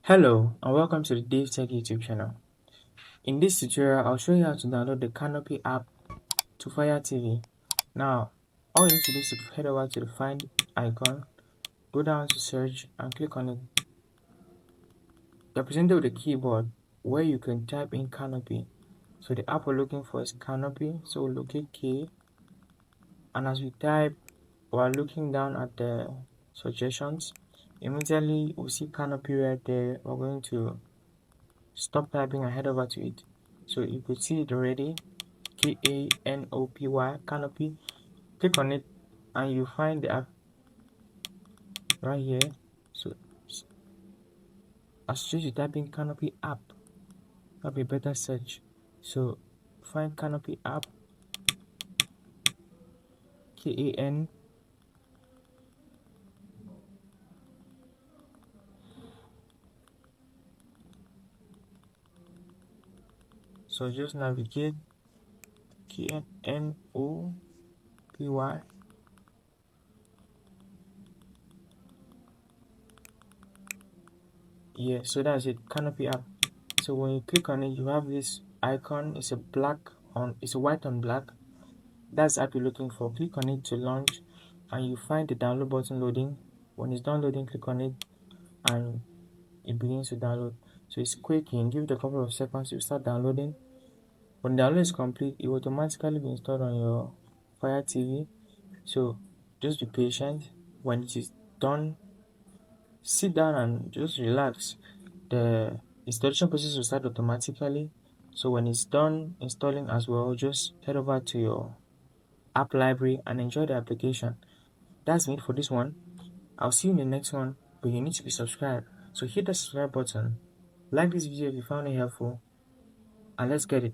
Hello and welcome to the DaveTech YouTube channel. In this tutorial, I'll show you how to download the Kanopy app to Fire TV. Now, all you need to do is to head over to the find icon, go down to search and click on it. You're presented with a keyboard where you can type in Kanopy. So the app we're looking for is Kanopy, so we'll locate K, and as we type, we're looking down at the suggestions. Immediately we'll see Kanopy right there. We're going to stop typing and head over to it. So you could see it already, Kanopy, Kanopy. Click on it and you find the app right here. So as soon as you type in Kanopy app, that'll be a better search. So find Kanopy app, Kan. So just navigate Kanopy. Yeah, so that's it, Kanopy app. So when you click on it, you have this icon. It's a white on black. That's the app you're looking for. Click on it to launch and you find the download button loading. When it's done loading, click on it and it begins to download. So it's quick. You give it a couple of seconds to start downloading. When the download is complete, it will automatically be installed on your Fire TV. So just be patient. When it is done, sit down and just relax. The installation process will start automatically. So when it's done installing as well, just head over to your app library and enjoy the application. That's it for this one. I'll see you in the next one, but you need to be subscribed. So hit the subscribe button, like this video if you found it helpful, and let's get it.